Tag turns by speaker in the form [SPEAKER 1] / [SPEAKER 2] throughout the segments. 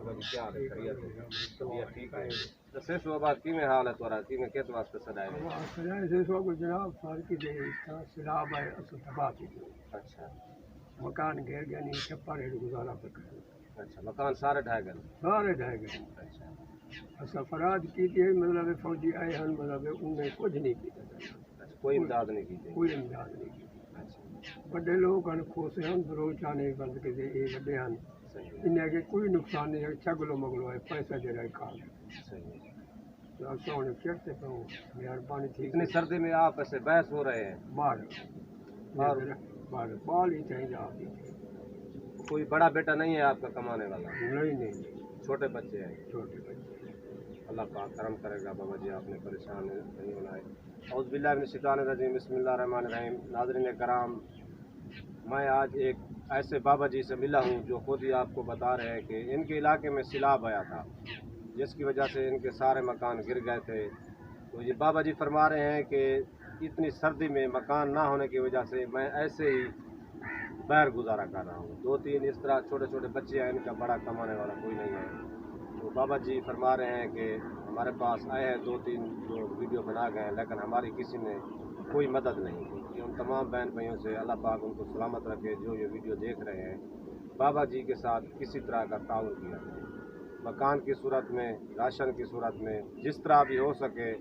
[SPEAKER 1] کیا حال ہے؟ خیریت ہے؟ طبیعت ٹھیک ہے؟ تو سیس بابا کی میں حال ہے تھوڑا کی میں کیت واسطے سدائے
[SPEAKER 2] سجائے سے سو کو جناب فارقی دے سلاب ہے اصل تباہ تھی
[SPEAKER 1] اچھا
[SPEAKER 2] مکان گھر گیا نہیں چھپا رہے گزارا پہ کرے
[SPEAKER 1] اچھا مکان سارے ڈھائے گئے
[SPEAKER 2] سارے ڈھہ گئے
[SPEAKER 1] اچھا
[SPEAKER 2] اصل فراد کی تھی مطلب فوجی آئے ہیں مطلب انہیں کچھ نہیں کیا
[SPEAKER 1] اچھا کوئی امداد نہیں کی تھی
[SPEAKER 2] کوئی امداد نہیں کی
[SPEAKER 1] اچھا
[SPEAKER 2] بڑے لوگ ہیں کھوسے ہیں بروچا نہیں بند کے دے یہ بڑے ہیں
[SPEAKER 1] صحیح
[SPEAKER 2] انہیں کے کوئی نقصان نہیں ہے چھگلو مگلو ہے پیسہ دے رہے کھا
[SPEAKER 1] صحیح
[SPEAKER 2] تو انہیں چڑھتے پہ مہربانی تھی
[SPEAKER 1] اتنی سردی میں آپ ایسے بحث ہو رہے ہیں
[SPEAKER 2] باہر باہر بال ہی چاہیے آپ ہی
[SPEAKER 1] کوئی بڑا بیٹا نہیں ہے آپ کا کمانے والا
[SPEAKER 2] نہیں
[SPEAKER 1] چھوٹے بچے ہیں
[SPEAKER 2] چھوٹے بچے
[SPEAKER 1] اللہ پاک کرم کرے گا بابا جی آپ نے پریشان نہیں ہونا ہے اعوذ باللہ من الشیطان الرجیم بسم اللہ الرحمن الرحیم ناظرین کرام میں آج ایک ایسے بابا جی سے ملا ہوں جو خود ہی آپ کو بتا رہے ہیں کہ ان کے علاقے میں سیلاب آیا تھا جس کی وجہ سے ان کے سارے مکان گر گئے تھے تو یہ بابا جی فرما رہے ہیں کہ اتنی سردی میں مکان نہ ہونے کی وجہ سے میں ایسے ہی بیر گزارا کر رہا ہوں 2-3 اس طرح چھوٹے چھوٹے بچے ہیں ان کا بڑا کمانے والا کوئی نہیں ہے تو بابا جی فرما رہے ہیں کہ ہمارے پاس آئے ہیں 2-3 جو ویڈیو بنا گئے ہیں لیکن ہماری کسی نے کوئی مدد نہیں کی کہ ان تمام بہن بھائیوں سے اللہ پاک ان کو سلامت رکھے جو یہ ویڈیو دیکھ رہے ہیں بابا جی کے ساتھ کسی طرح کا تعاون کیا جائے مکان کی صورت میں راشن کی صورت میں جس طرح بھی ہو سکے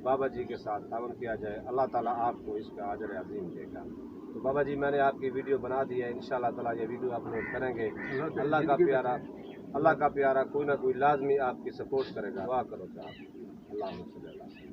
[SPEAKER 1] بابا جی کے ساتھ تعاون کیا جائے اللہ تعالیٰ آپ کو اس کا اجر عظیم دے گا تو بابا جی میں نے آپ کی ویڈیو بنا دی ہے انشاءاللہ تعالیٰ یہ ویڈیو اپلوڈ کریں گے اللہ کا پیارا کوئی نہ کوئی لازمی آپ کی سپورٹ کرے گا دعا کرو چاہے اللہ